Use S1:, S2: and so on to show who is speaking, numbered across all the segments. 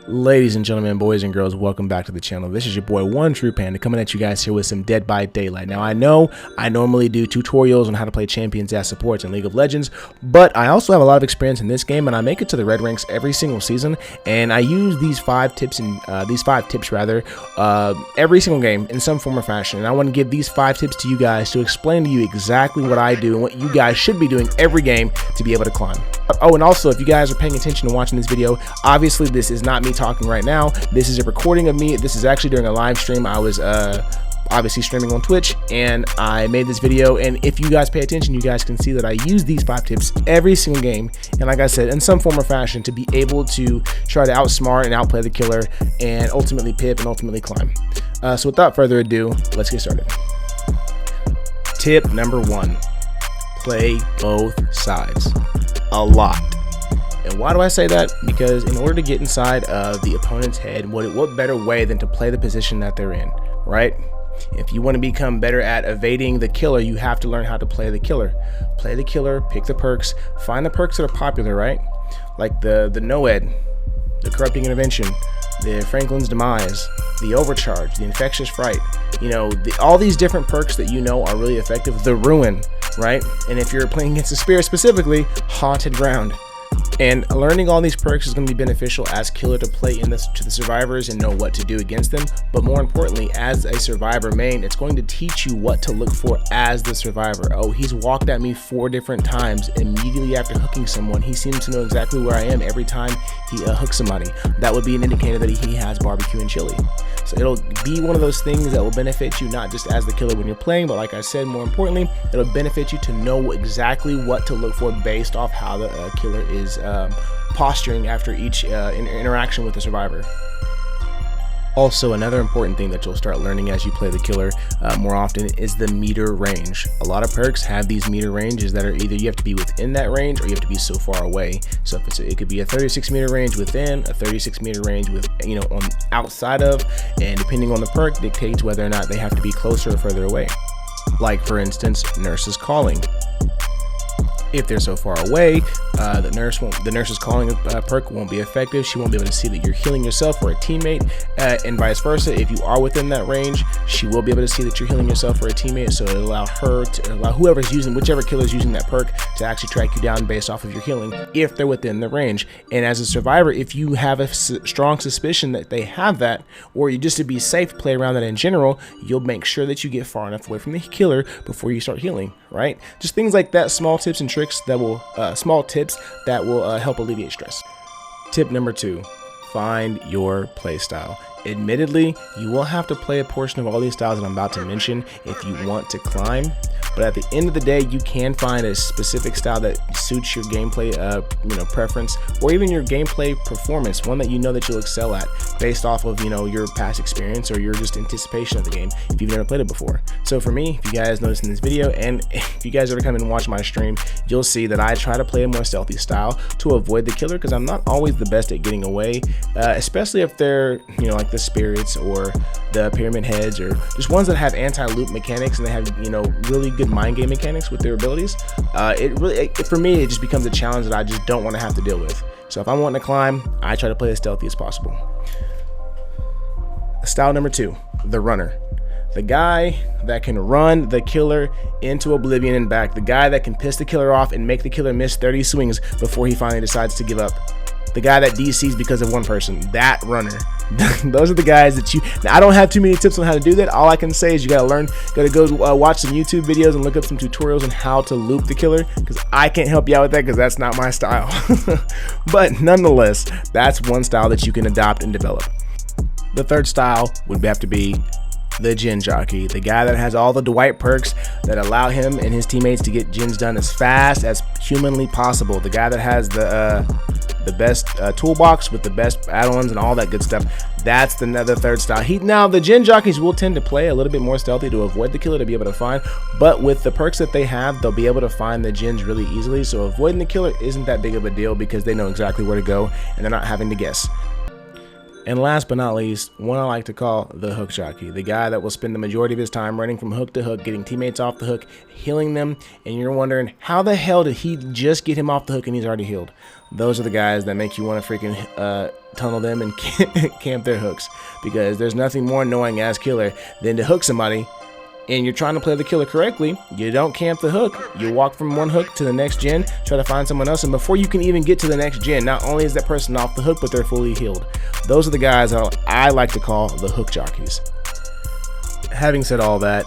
S1: Ladies and gentlemen, boys and girls, welcome back to the channel. This is your boy One True Panda coming at you guys here with some Dead by Daylight. Now I know I normally do tutorials on how to play champions as supports in League of Legends, but I also have a lot of experience in this game, and I make it to the red ranks every single season, and I use these five tips every single game in some form or fashion. And I want to give these 5 tips to you guys to explain to you exactly what I do and what you guys should be doing every game to be able to climb. Oh, and also, if you guys are paying attention and watching this video, obviously this is not me talking right now. This is a recording of me. This is actually during a live stream. I was obviously streaming on Twitch, and I made this video. And if you guys pay attention, you guys can see that I use these 5 tips every single game, and like I said, in some form or fashion, to be able to try to outsmart and outplay the killer and ultimately pip and ultimately climb. So without further ado, let's get started. Tip number 1: play both sides a lot. And why do I say that? Because in order to get inside of the opponent's head, what better way than to play the position that they're in, right? If you want to become better at evading the killer, you have to learn how to play the killer. Play the killer, pick the perks, find the perks that are popular, right? Like the Noed, the Corrupting Intervention, the Franklin's Demise, the Overcharge, the Infectious Fright, you know, all these different perks that you know are really effective. The Ruin, right? And if you're playing against the Spirit specifically, Haunted Ground. And learning all these perks is going to be beneficial as killer to play in this to the survivors and know what to do against them. But more importantly, as a survivor main, it's going to teach you what to look for as the survivor. Oh, he's walked at me 4 different times immediately after hooking someone. He seems to know exactly where I am every time he hooks somebody. That would be an indicator that he has barbecue and chili. So it'll be one of those things that will benefit you not just as the killer when you're playing, but like I said, more importantly, it'll benefit you to know exactly what to look for based off how the killer is posturing after each interaction with the survivor. Also, another important thing that you'll start learning as you play the killer more often is the meter range. A lot of perks have these meter ranges that are either you have to be within that range or you have to be so far away. So if it could be a 36 meter range within, a 36 meter range with, you know, on outside of, and depending on the perk dictates whether or not they have to be closer or further away. Like for instance, Nurse's Calling. If they're so far away, the nurse's calling perk won't be effective. She won't be able to see that you're healing yourself or a teammate, and vice versa. If you are within that range, she will be able to see that you're healing yourself or a teammate. So it'll allow whoever's using, whichever killer's using that perk, to actually track you down based off of your healing if they're within the range. And as a survivor, if you have a strong suspicion that they have that, or you just to be safe, play around that in general, you'll make sure that you get far enough away from the killer before you start healing. Right? Just things like that, small tips and tricks that will help alleviate stress. Tip number 2: find your play style. Admittedly, you will have to play a portion of all these styles that I'm about to mention if you want to climb, but at the end of the day, you can find a specific style that suits your gameplay preference, or even your gameplay performance, one that you know that you'll excel at based off of, you know, your past experience or your just anticipation of the game if you've never played it before. So for me, if you guys notice in this video, and if you guys ever come and watch my stream, you'll see that I try to play a more stealthy style to avoid the killer, because I'm not always the best at getting away, especially if they're, you know, like the spirits or the pyramid heads, or just ones that have anti-loop mechanics and they have, you know, really good mind game mechanics with their abilities. For me, it just becomes a challenge that I just don't want to have to deal with. So if I'm wanting to climb, I try to play as stealthy as possible. Style number 2: the runner. The guy that can run the killer into oblivion and back. The guy that can piss the killer off and make the killer miss 30 swings before he finally decides to give up. The guy that DCs because of one person. That runner. Those are the guys that you... Now, I don't have too many tips on how to do that. All I can say is you gotta go watch some YouTube videos and look up some tutorials on how to loop the killer, because I can't help you out with that because that's not my style. But nonetheless, that's one style that you can adopt and develop. The third style would have to be the gen jockey, the guy that has all the Dwight perks that allow him and his teammates to get gens done as fast as humanly possible. The guy that has the best toolbox with the best add-ons and all that good stuff. That's another third style. Now the gen jockeys will tend to play a little bit more stealthy to avoid the killer, to be able to find, but with the perks that they have, they'll be able to find the gens really easily. So avoiding the killer isn't that big of a deal because they know exactly where to go and they're not having to guess. And last but not least, one I like to call the hook jockey, the guy that will spend the majority of his time running from hook to hook, getting teammates off the hook, healing them, and you're wondering, how the hell did he just get him off the hook and he's already healed? Those are the guys that make you want to freaking tunnel them and camp their hooks, because there's nothing more annoying as killer than to hook somebody and you're trying to play the killer correctly. You don't camp the hook. You walk from one hook to the next gen, try to find someone else, and before you can even get to the next gen, not only is that person off the hook, but they're fully healed. Those are the guys that I like to call the hook jockeys. Having said all that,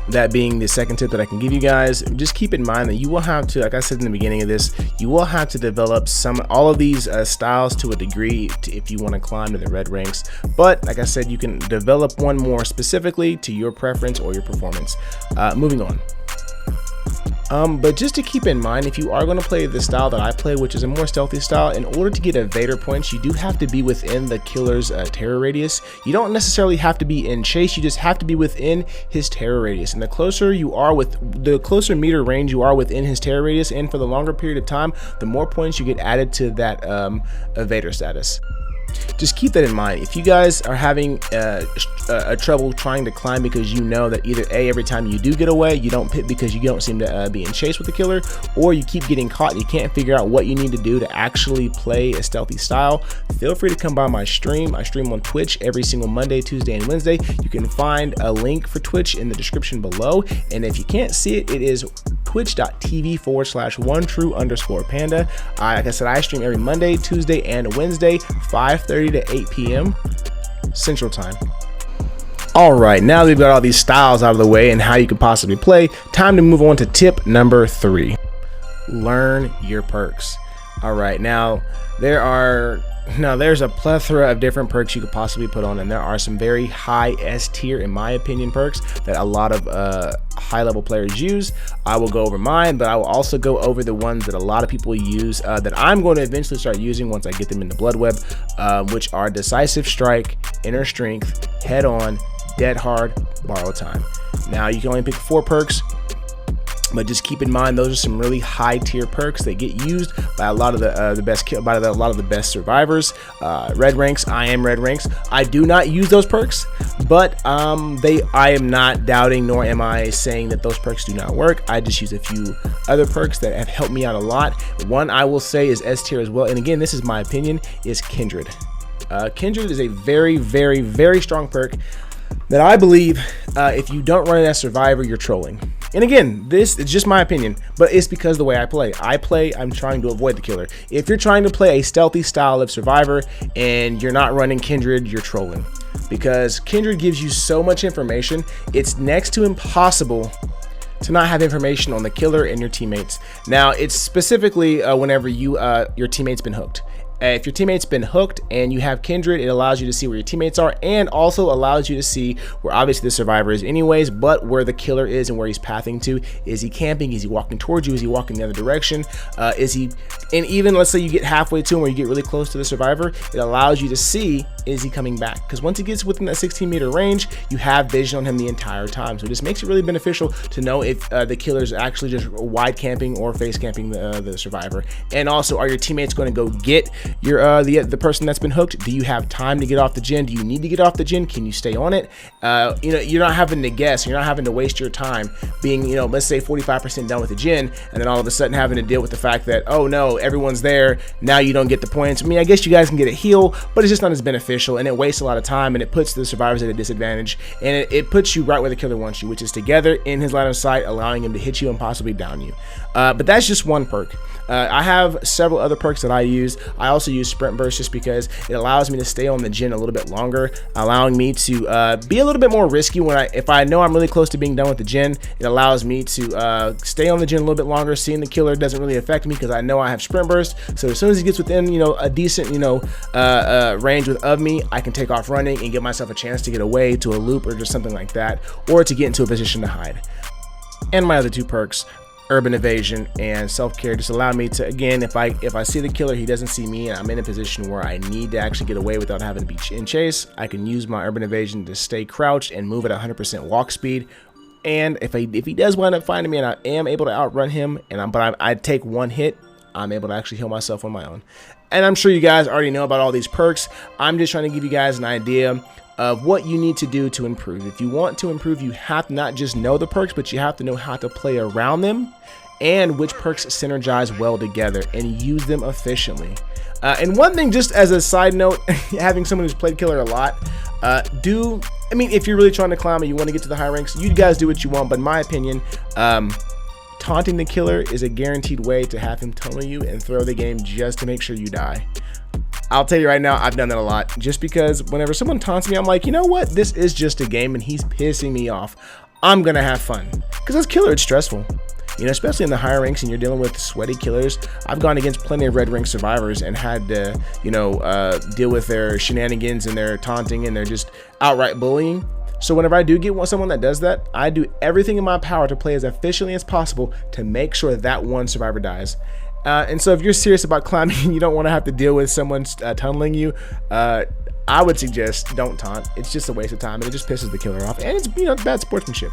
S1: that being the second tip that I can give you guys, just keep in mind that you will have to, like I said in the beginning of this, you will have to develop all of these styles to a degree if you want to climb to the red ranks. But like I said, you can develop one more specifically to your preference or your performance. Moving on. But just to keep in mind, if you are going to play the style that I play, which is a more stealthy style, in order to get evader points, you do have to be within the killer's terror radius. You don't necessarily have to be in chase, you just have to be within his terror radius. And the closer meter range you are within his terror radius, and for the longer period of time, the more points you get added to that evader status. Just keep that in mind. If you guys are having a trouble trying to climb because you know that either A, every time you do get away, you don't pit because you don't seem to be in chase with the killer, or you keep getting caught and you can't figure out what you need to do to actually play a stealthy style, feel free to come by my stream. I stream on Twitch every single Monday, Tuesday, and Wednesday. You can find a link for Twitch in the description below, and if you can't see it, it is twitch.tv/1true_panda. Like I said, I stream every Monday, Tuesday, and Wednesday, 5:30 to 8 p.m. Central Time. All right, now that we've got all these styles out of the way and how you can possibly play, time to move on to tip number 3. Learn your perks. All right, now there's a plethora of different perks you could possibly put on, and there are some very high S tier, in my opinion, perks that a lot of high level players use. I will go over mine, but I will also go over the ones that a lot of people use that I'm going to eventually start using once I get them in the blood web, which are Decisive Strike, Inner Strength, Head On, Dead Hard, Borrow Time. Now you can only pick 4 perks, but just keep in mind those are some really high tier perks that get used by a lot of the best survivors. Red ranks, I am red ranks. I do not use those perks, but I am not doubting, nor am I saying that those perks do not work. I just use a few other perks that have helped me out a lot. One I will say is S tier as well, and again, this is my opinion, is Kindred. Kindred is a very, very, very strong perk that I believe if you don't run it as survivor, you're trolling. And again, this is just my opinion, but it's because of the way I play. I'm trying to avoid the killer. If you're trying to play a stealthy style of survivor and you're not running Kindred, you're trolling. Because Kindred gives you so much information, it's next to impossible to not have information on the killer and your teammates. Now, it's specifically whenever your teammate's been hooked. If your teammate's been hooked and you have Kindred, it allows you to see where your teammates are, and also allows you to see where obviously the survivor is anyways, but where the killer is and where he's pathing to. Is he camping? Is he walking towards you? Is he walking the other direction? And even let's say you get halfway to him or you get really close to the survivor, it allows you to see, is he coming back? Because once he gets within that 16-meter range, you have vision on him the entire time. So this makes it really beneficial to know if the killer is actually just wide camping or face camping the survivor. And also, are your teammates going to go get the person that's been hooked? Do you have time to get off the gen? Do you need to get off the gen? Can you stay on it? You're not having to guess. You're not having to waste your time being, let's say 45% done with the gen, and then all of a sudden having to deal with the fact that, oh no, everyone's there, now you don't get the points. I mean, I guess you guys can get a heal, but it's just not as beneficial, and it wastes a lot of time, and it puts the survivors at a disadvantage, and it puts you right where the killer wants you, which is together in his line of sight, allowing him to hit you and possibly down you. But that's just one perk. I have several other perks that I use. I also use Sprint Burst just because it allows me to stay on the gen a little bit longer, allowing me to be a little bit more risky if I know I'm really close to being done with the gen. It allows me to stay on the gen a little bit longer. Seeing the killer doesn't really affect me because I know I have Sprint Burst. So as soon as he gets within a decent range of me, I can take off running and give myself a chance to get away to a loop or just something like that, or to get into a position to hide. And my other 2 perks, Urban Evasion and Self-Care, just allow me to, again, if I see the killer, he doesn't see me, and I'm in a position where I need to actually get away without having to be in chase, I can use my Urban Evasion to stay crouched and move at 100% walk speed. And if he does wind up finding me and I am able to outrun him, but I take one hit, I'm able to actually heal myself on my own. And I'm sure you guys already know about all these perks. I'm just trying to give you guys an idea of what you need to do to improve. If you want to improve, you have to not just know the perks, but you have to know how to play around them and which perks synergize well together and use them efficiently. And one thing, just as a side note, having someone who's played killer a lot, if you're really trying to climb and you want to get to the high ranks, you guys do what you want, but in my opinion, taunting the killer is a guaranteed way to have him tunnel you and throw the game just to make sure you die. I'll tell you right now, I've done that a lot, just because whenever someone taunts me, I'm like, you know what, this is just a game and he's pissing me off. I'm gonna have fun, because as killer, it's stressful. You know, especially in the higher ranks and you're dealing with sweaty killers. I've gone against plenty of red rank survivors and had to, deal with their shenanigans and their taunting and their just outright bullying. So whenever I do get someone that does that, I do everything in my power to play as efficiently as possible to make sure that one survivor dies. And so if you're serious about climbing and you don't want to have to deal with someone tunneling you, I would suggest don't taunt. It's just a waste of time and it just pisses the killer off. And it's, bad sportsmanship.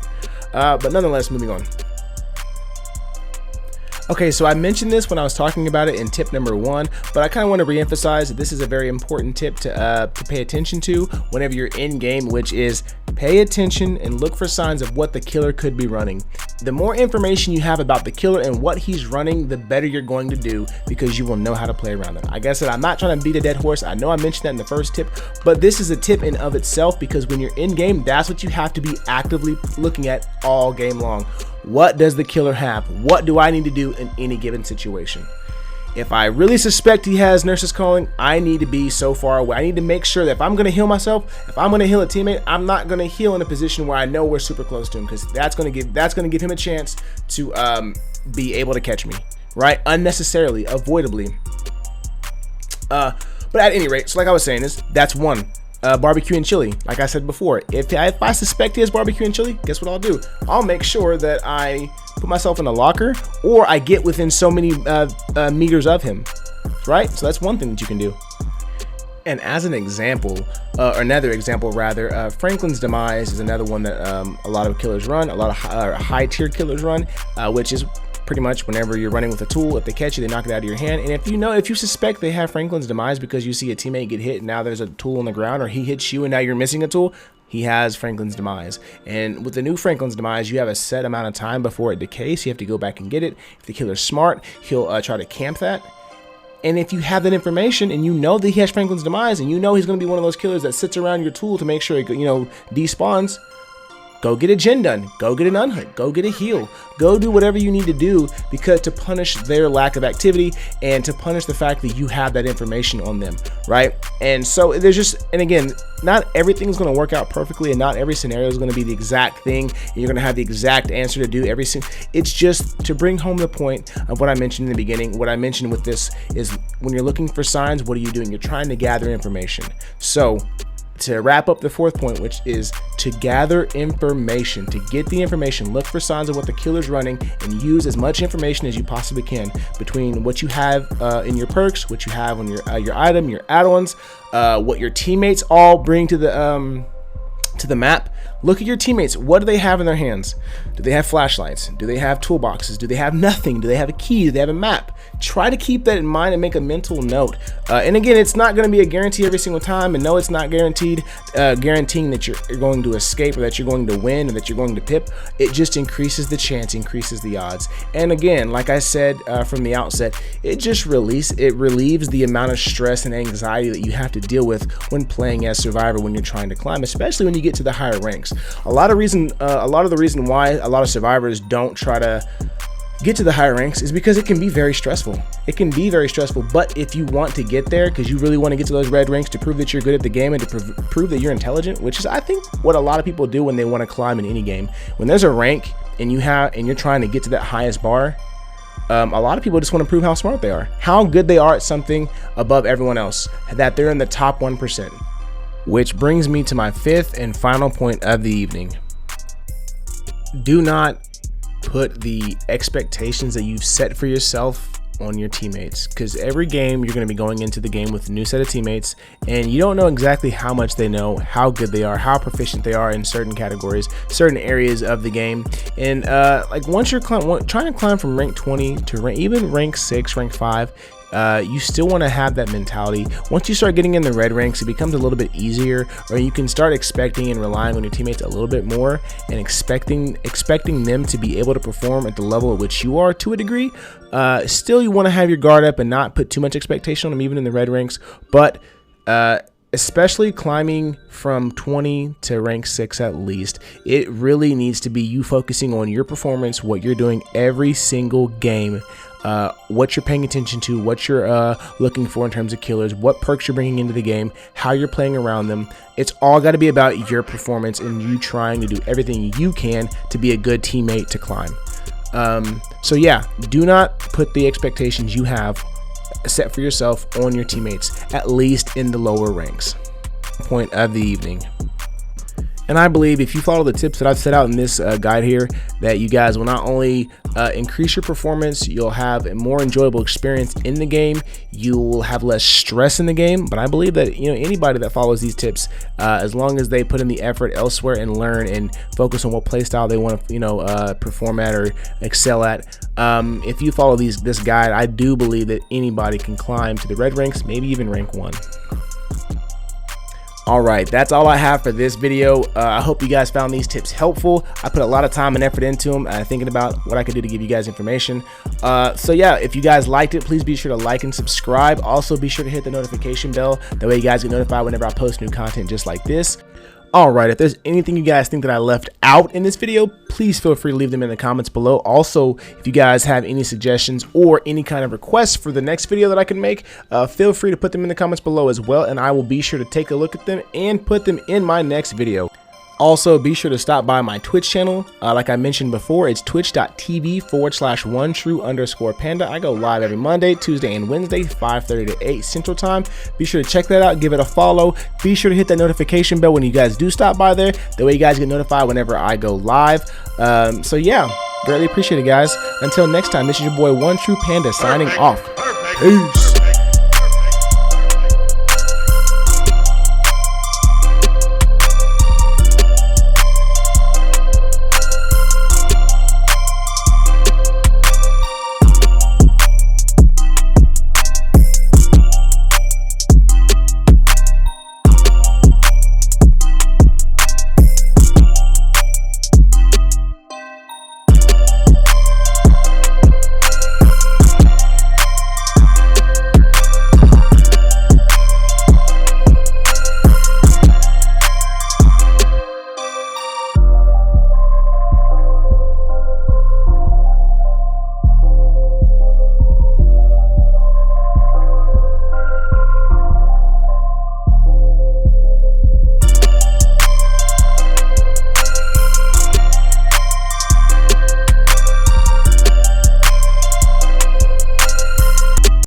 S1: But nonetheless, moving on. Okay, so I mentioned this when I was talking about it in tip number 1, but I kind of want to re-emphasize that this is a very important tip to pay attention to whenever you're in game, which is pay attention and look for signs of what the killer could be running. The more information you have about the killer and what he's running, the better you're going to do, because you will know how to play around it. Like I said, I'm not trying to beat a dead horse. I know I mentioned that in the first tip, but this is a tip in of itself, because when you're in game, that's what you have to be actively looking at all game long. What does the killer have? What do I need to do in any given situation? If I really suspect he has nurses calling, I need to be so far away. I need to make sure that if I'm going to heal myself, if I'm going to heal a teammate, I'm not going to heal in a position where I know we're super close to him, because that's going to give him a chance to be able to catch me, right? Unnecessarily, avoidably. But at any rate, so like I was saying, that's one. Barbecue and chili. Like I said before, if I suspect he has barbecue and chili, guess what I'll do? I'll make sure that I put myself in a locker, or I get within so many meters of him, right? So that's one thing that you can do. And as an example, or another example rather, Franklin's Demise is another one that a lot of killers run, a lot of high tier killers run, which is pretty much whenever you're running with a tool, if they catch you, they knock it out of your hand. And if you suspect they have Franklin's Demise because you see a teammate get hit and now there's a tool on the ground, or he hits you and now you're missing a tool, he has Franklin's Demise. And with the new Franklin's Demise, you have a set amount of time before it decays, so you have to go back and get it. If the killer's smart, he'll try to camp that. And if you have that information and you know that he has Franklin's Demise, and you know he's going to be one of those killers that sits around your tool to make sure it despawns, go get a gen done, go get an unhook, go get a heal, go do whatever you need to do, because to punish their lack of activity and to punish the fact that you have that information on them, right? And so there's just, and again, not everything's going to work out perfectly, and not every scenario is going to be the exact thing, and you're going to have the exact answer to do everything. It's just to bring home the point of what I mentioned in the beginning. What I mentioned with this is, when you're looking for signs, what are you doing? You're trying to gather information. So to wrap up the fourth point, which is to gather information, to get the information, look for signs of what the killer's running, and use as much information as you possibly can between what you have in your perks, what you have on your item, your add-ons, what your teammates all bring to the map. Look at your teammates. What do they have in their hands? Do they have flashlights? Do they have toolboxes? Do they have nothing? Do they have a key? Do they have a map? Try to keep that in mind and make a mental note. And again, it's not going to be a guarantee every single time, and no, it's not guaranteeing that you're going to escape, or that you're going to win, or that you're going to pip. It just increases the chance, increases the odds. And again, like I said from the outset, it relieves the amount of stress and anxiety that you have to deal with when playing as Survivor, when you're trying to climb, especially when you get to the higher ranks. A lot of the reason why a lot of survivors don't try to get to the higher ranks is because it can be very stressful. It can be very stressful, but if you want to get there, because you really want to get to those red ranks to prove that you're good at the game and to prove that you're intelligent, which is, I think, what a lot of people do when they want to climb in any game. When there's a rank and you're trying to get to that highest bar, a lot of people just want to prove how smart they are, how good they are at something above everyone else, that they're in the top 1%. Which brings me to my fifth and final point of the evening. Do not put the expectations that you've set for yourself on your teammates, because every game you're going to be going into the game with a new set of teammates, and you don't know exactly how much they know, how good they are, how proficient they are in certain categories, certain areas of the game. And like once you're trying to climb from rank 20 to even rank 6, rank 5, you still want to have that mentality. Once you start getting in the red ranks, it becomes a little bit easier, or you can start expecting and relying on your teammates a little bit more, and expecting them to be able to perform at the level at which you are to a degree. Still, you want to have your guard up and not put too much expectation on them, even in the red ranks. But especially climbing from 20 to rank 6 at least, it really needs to be you focusing on your performance, what you're doing every single game, what you're paying attention to, what you're looking for in terms of killers, what perks you're bringing into the game, how you're playing around them. It's all got to be about your performance and you trying to do everything you can to be a good teammate to climb. So yeah, do not put the expectations you have set for yourself on your teammates, at least in the lower ranks. Point of the evening. And I believe if you follow the tips that I've set out in this guide here, that you guys will not only increase your performance, you'll have a more enjoyable experience in the game, you will have less stress in the game. But I believe that, you know, anybody that follows these tips, as long as they put in the effort elsewhere and learn and focus on what playstyle they want to, you know, perform at or excel at, if you follow this guide, I do believe that anybody can climb to the red ranks, maybe even rank 1. Alright, that's all I have for this video. I hope you guys found these tips helpful. I put a lot of time and effort into them, thinking about what I could do to give you guys information. So yeah, if you guys liked it, please be sure to like and subscribe. Also, be sure to hit the notification bell. That way you guys get notified whenever I post new content just like this. Alright, if there's anything you guys think that I left out in this video, please feel free to leave them in the comments below. Also, if you guys have any suggestions or any kind of requests for the next video that I can make, feel free to put them in the comments below as well, and I will be sure to take a look at them and put them in my next video. Also, be sure to stop by my Twitch channel. Like I mentioned before, it's twitch.tv/1true_panda. I go live every Monday, Tuesday, and Wednesday, 5:30 to 8 Central Time. Be sure to check that out, give it a follow. Be sure to hit that notification bell when you guys do stop by there. That way you guys get notified whenever I go live. So yeah, greatly appreciate it, guys. Until next time, this is your boy One True Panda signing off. Peace.